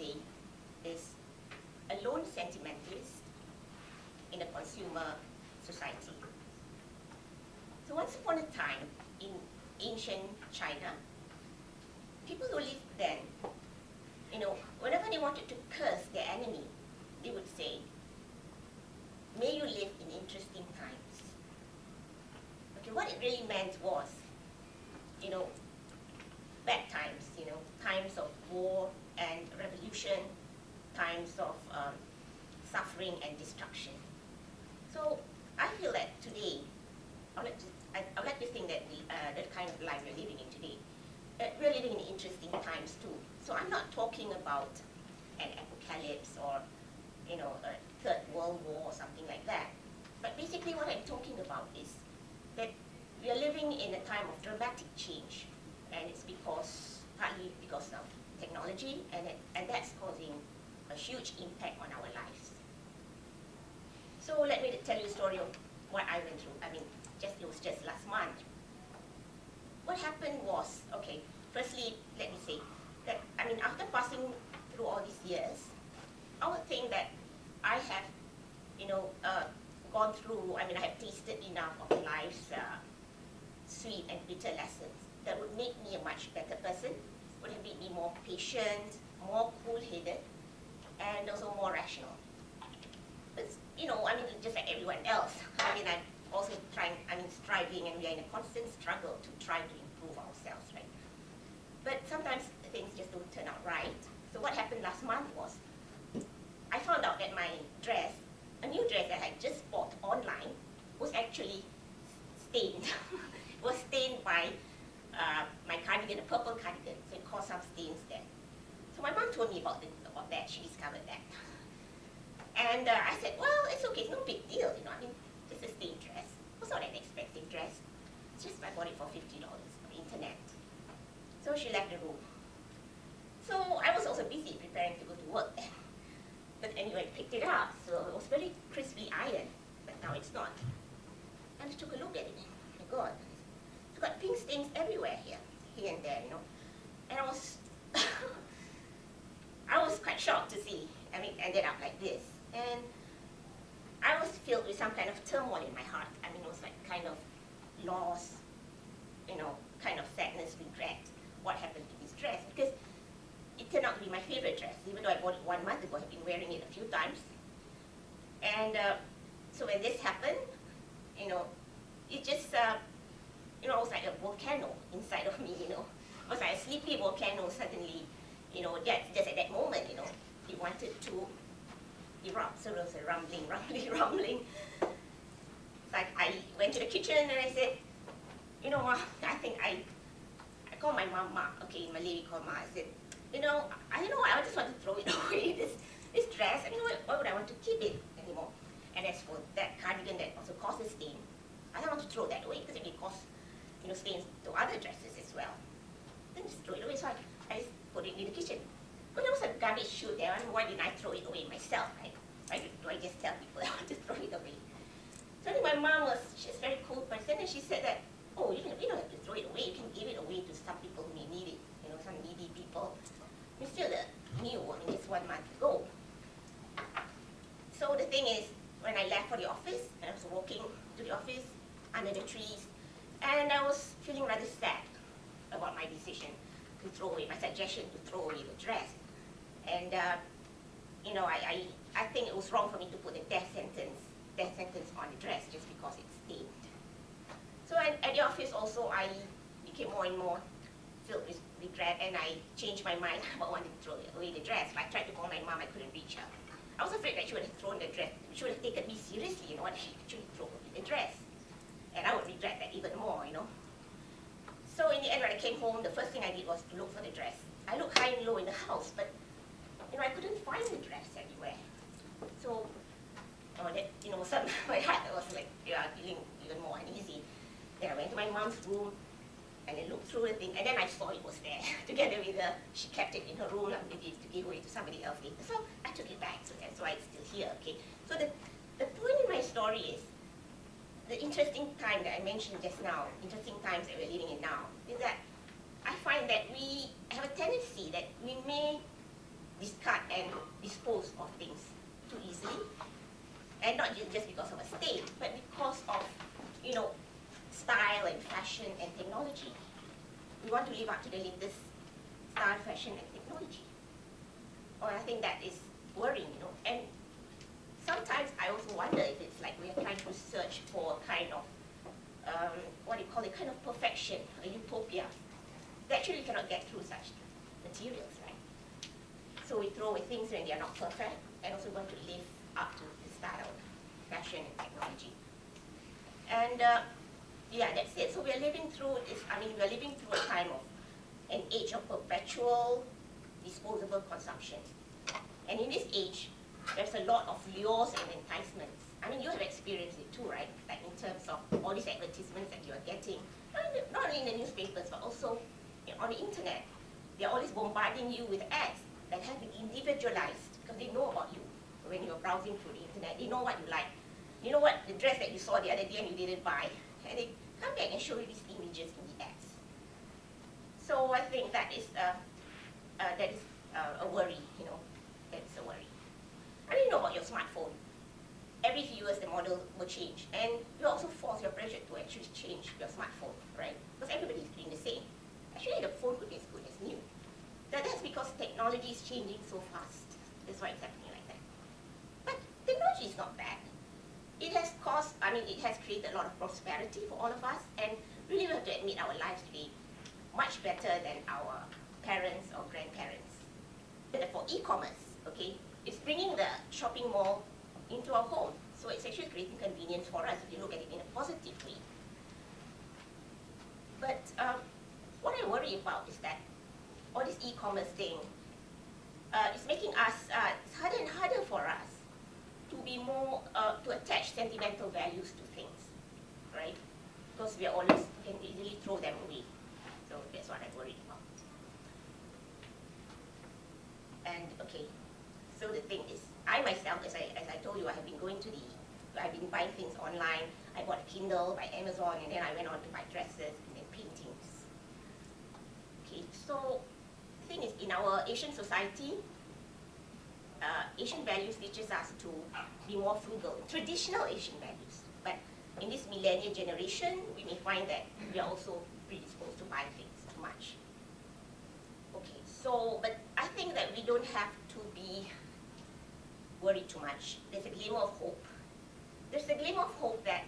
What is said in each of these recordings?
today is a lone sentimentalist in a consumer society. So once upon a time in ancient China, people who lived then, whenever they wanted to curse their enemy, they would say, "May you live in interesting times." Okay, what it really meant was, bad times, times of war and revolution, times of suffering and destruction. So I feel that today, I would like to think that the kind of life we're living in today, we're living in interesting times too. So I'm not talking about an apocalypse or a third world war or something like that. But basically what I'm talking about is that we are living in a time of dramatic change, and it's partly because of technology, and that's causing a huge impact on our lives. So let me tell you a story of what I went through. It was just last month. What happened was, okay, firstly, let me say that, after passing through all these years, I would think that I have, gone through, I have tasted enough of life's sweet and bitter lessons that would make me a much better person, would have made me more patient, more cool-headed, and also more rational. But, just like everyone else, I'm also striving, and we are in a constant struggle to try to improve ourselves, right? But sometimes things just don't turn out right. So what happened last month was, I found out that my dress, a new dress that I just bought online, was actually stained. It was stained by my cardigan, a purple cardigan, so it caused some stains there. So my mom told me about that, she discovered that. And I said, well, it's okay, it's no big deal, it's a stained dress. It was not an expensive dress. It's just I bought it for $50 on the internet. So she left the room. So I was also busy preparing to go to work then. But anyway, I picked it up, so it was very crisply ironed, but now it's not. And I took a look at it. Oh my God, it's got pink stains everywhere here and there, And I was, I was quite shocked to see. It ended up like this. And I was filled with some kind of turmoil in my heart. It was like kind of loss, kind of sadness, regret, what happened to this dress. Because it turned out to be my favorite dress, even though I bought it 1 month ago. I've been wearing it a few times. And so when this happened, it just, it was like a volcano inside of me, It was like a sleepy volcano suddenly, just at that moment, it wanted to erupt. So there was a rumbling. It's like I went to the kitchen and I said, Ma, I think I called my mom, Ma, okay, in Malay we call Ma, I said, I just want to throw it away, this dress. Why would I want to keep it anymore? And as for that cardigan that also caused a stain, I don't want to throw that away because it may cause, stains to other dresses as well. Then just throw it away. So I just put it in the kitchen. But there was a garbage chute there, and why didn't I throw it away myself, right? Why do I just tell people I want to throw it away? So my mom she's a very cool person, and she said that, oh, you don't have to throw it away, you can give it away to some people who may need it, some needy people. It's still new, it's 1 month ago. So the thing is, when I left for the office, and I was walking to the office under the trees, and I was feeling rather sad about my decision to throw away, my suggestion to throw away the dress. And I think it was wrong for me to put a death sentence on the dress just because it's stained. So at the office also, I became more and more filled with regret, and I changed my mind about wanting to throw away the dress. But I tried to call my mom, I couldn't reach her. I was afraid that she would have thrown the dress, she would have taken me seriously, what she actually threw away the dress. And I would regret that even more, So in the end, when I came home, the first thing I did was to look for the dress. I looked high and low in the house, but I couldn't find the dress anywhere. So, my heart was like, feeling even more uneasy. Then I went to my mom's room and I looked through the thing, and then I saw it was there, together with she kept it in her room, maybe to give away to somebody else later. So I took it back, so that's why it's still here, okay? So the point in my story is, the interesting time that I mentioned just now, interesting times that we're living in now, is that I find that we have a tendency that we may discard and dispose of things too easily. And not just because of a stain, but because of, you know, style and fashion and technology. We want to live up to the latest style, fashion, and technology. Or I think that is worrying, you know. And sometimes I also wonder if it's like we are trying to search for a kind of, what do you call it, kind of perfection, a utopia. That actually cannot get through such materials, right? So we throw away things when they are not perfect, and also want to live up to the style, fashion, and technology. And yeah, that's it. So we are living through this, I mean, we are living through a time of an age of perpetual disposable consumption. And in this age, there's a lot of lures and enticements. I mean, you have experienced it too, right? Like in terms of all these advertisements that you are getting, not only in the newspapers, but also on the internet. They're always bombarding you with ads that have been individualized because they know about you when you're browsing through the internet. They know what you like. You know what, the dress that you saw the other day and you didn't buy. And they come back and show you these images in the ads. So I think that is a worry, you know. That's a worry. I mean, you know about your smartphone. Every few years the model will change. And you also force your pressure to actually change your smartphone, right? Because everybody is doing the same. Actually, the phone could be as good as new. That's because technology is changing so fast. That's why it's happening like that. But technology is not bad. It has caused, I mean, it has created a lot of prosperity for all of us. And really we have to admit our lives today much better than our parents or grandparents. For e-commerce, okay, it's bringing the shopping mall into our home. So it's actually creating convenience for us if you look at it in a positive way. But what I worry about is that all this e-commerce thing is making us, it's harder and harder for us to be more, to attach sentimental values to things, right? Because we are always, we can easily throw them away. So that's what I worry about. And okay, so the thing is, I myself, as I told you, I have been I've been buying things online. I bought a Kindle by Amazon, and then I went on to buy dresses and then paintings. Okay, so the thing is, in our Asian society, Asian values teaches us to be more frugal, traditional Asian values. But in this millennial generation, we may find that we are also predisposed to buy things too much. Okay, so, but I think that we don't have to be worried too much. There's a glimmer of hope. There's a glimmer of hope that,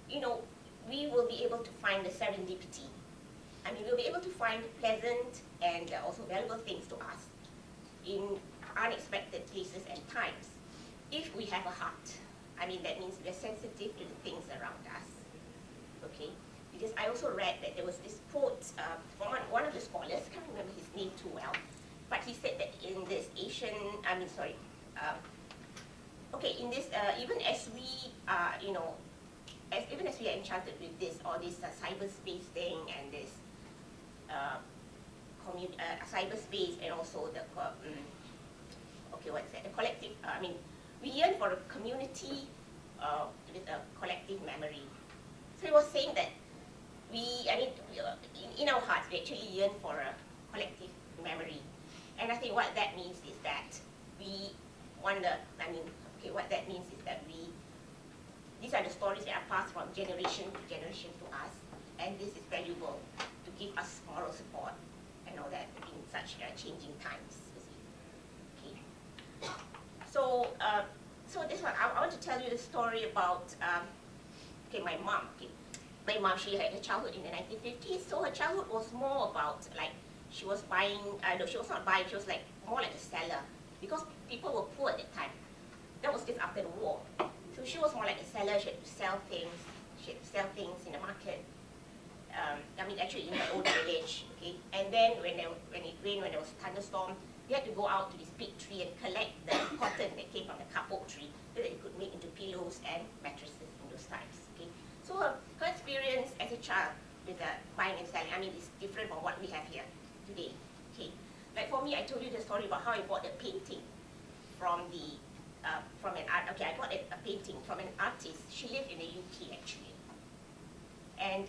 you know, we will be able to find the serendipity. I mean, we'll be able to find pleasant and also valuable things to us in unexpected places and times if we have a heart. I mean, that means we're sensitive to the things around us. Okay? Because I also read that there was this quote from one of the scholars, I can't remember his name too well, but he said that in this in this, even as we, you know, even as we are enchanted with this, all this cyberspace thing and this cyberspace and also the, okay, what's that, the collective, I mean, we yearn for a community with a collective memory. So he was saying that in our hearts, we actually yearn for a collective memory. And I think what that means is that we wonder, what that means is that these are the stories that are passed from generation to generation to us, and this is valuable to give us moral support and all that in such changing times. Okay. So, so this one, I want to tell you the story about my mom. Okay. My mom, she had a childhood in the 1950s, so her childhood was more about like, she was buying, no, she was not buying, she was like more like a seller, because people were poor at that time. That was just after the war. So she was more like a seller, she had to sell things, in the market. Actually in her own village, okay? And then when it rained, when there was a thunderstorm, they had to go out to this big tree and collect the cotton that came from the kapok tree so that they could make into pillows and mattresses in those times, okay? So her experience as a child with buying and selling, is different from what we have here today, okay? Like for me, I told you the story about how I bought a painting from I bought a painting from an artist. She lived in the UK actually. And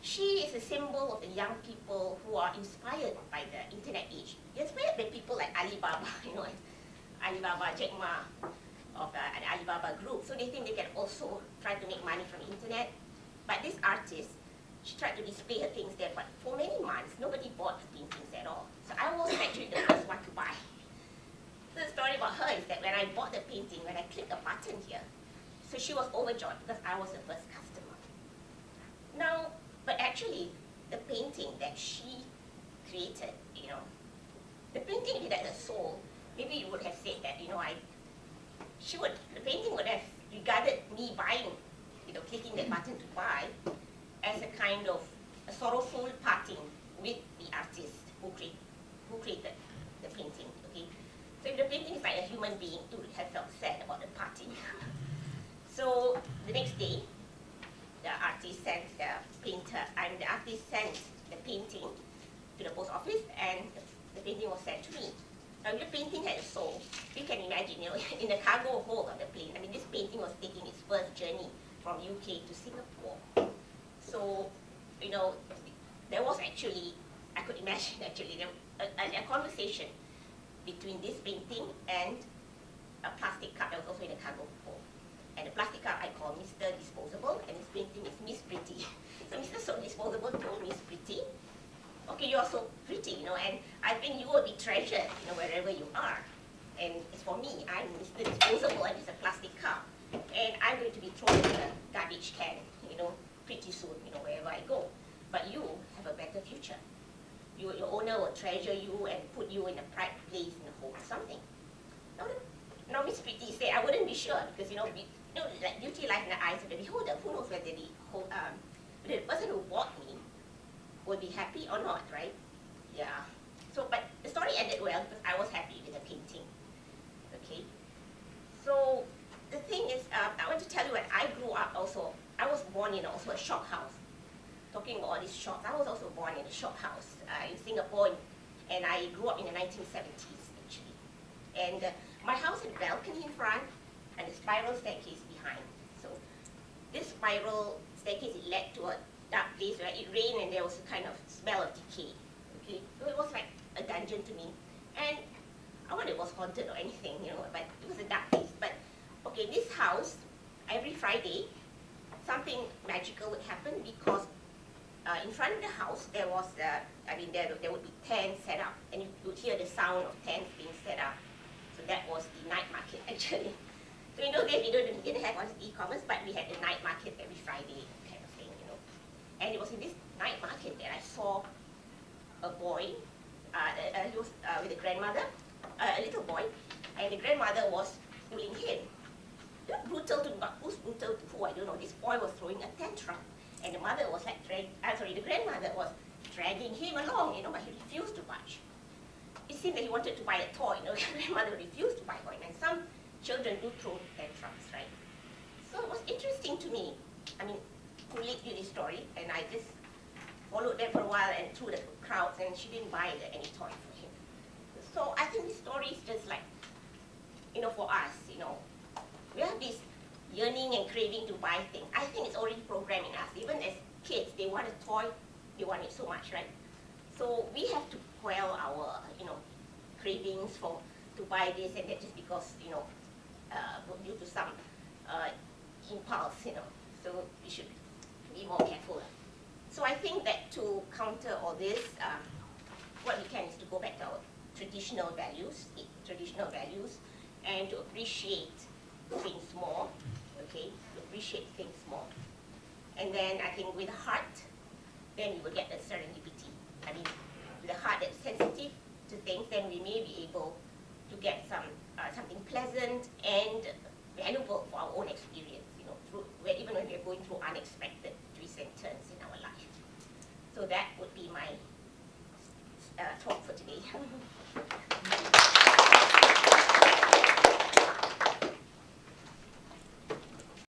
she is a symbol of the young people who are inspired by the internet age. They're inspired by people like Alibaba, Alibaba, Jack Ma of an Alibaba group. So they think they can also try to make money from the internet. But this artist, she tried to display her things there, but for many months, nobody bought the paintings at all. So I was actually the first one to buy. So the story about her is that when I bought the painting, when I clicked a button here, so she was overjoyed because I was the first customer. Now, but actually, the painting that she created, the painting, if it had a soul, maybe you would have said that, the painting would have regarded me buying, clicking that button to buy, as a kind of a sorrowful parting with the artist who created the painting. Okay, so if the painting is like a human being, it would have felt sad about the parting. So the next day, the artist sent the painting to the post office, and the painting was sent to me. Now, if the painting had a soul, you can imagine, in the cargo hold of the plane. I mean, this painting was taking its first journey from UK to Singapore. So, there was actually, I could imagine actually, a conversation between this painting and a plastic cup that was also in the cargo hold. And the plastic cup I call Mr. Disposable, and this painting is Miss Pretty. So Mr. So Disposable told Miss Pretty, okay, you're so pretty, and I think you will be treasured, wherever you are. And as for me, I'm Mr. Disposable, and it's a plastic cup. And I'm going to be thrown in the garbage can, pretty soon, wherever I go. But you have a better future. Your owner will treasure you and put you in a pride place in the home or something. Now Miss Pretty said, I wouldn't be sure, because, like beauty lies in the eyes of the beholder. Who knows whether the person who bought me will be happy or not, right? Yeah. So, but the story ended well because I was happy with the painting. Okay. So the thing is, I want to tell you, when I grew up also, I was born in also a shop house. Talking about all these shops, I was also born in a shop house in Singapore, and I grew up in the 1970s actually. And my house had a balcony in front and a spiral staircase behind. So this spiral staircase, it led to a dark place where it rained and there was a kind of smell of decay. Okay, so it was like a dungeon to me, and I wonder if it was haunted or anything, but it was a dark place. But okay, this house, every Friday, something magical would happen, because in front of the house there was, there would be tents set up, and you would hear the sound of tents being set up. So that was the night market actually. So in those days we didn't have e-commerce, but we had the night market every Friday kind of thing, And it was in this night market that I saw a boy, he was with a grandmother, a little boy, and the grandmother was schooling him. Brutal to, but who's brutal to who, I don't know. This boy was throwing a tantrum, and the mother was like, the grandmother was dragging him along, but he refused to budge. It seemed that he wanted to buy a toy, the grandmother refused to buy a toy, and some children do throw tantrums, right? So it was interesting to me, who lead you this story, and I just followed them for a while and through the crowds, and she didn't buy any toy for him. So I think this story is just like, for us, we have this yearning and craving to buy things. I think it's already programmed in us. Even as kids, they want a toy, they want it so much, right? So we have to quell our, cravings to buy this and that, just because, due to some impulse, So we should be more careful. So I think that to counter all this, what we can is to go back to our traditional values, and to appreciate things more, okay? To appreciate things more. And then I think with the heart, then we will get the serendipity. With a heart that's sensitive to things, then we may be able to get something pleasant and valuable for our own experience, even when we're going through unexpected twists and turns in our life. So that would be my talk for today.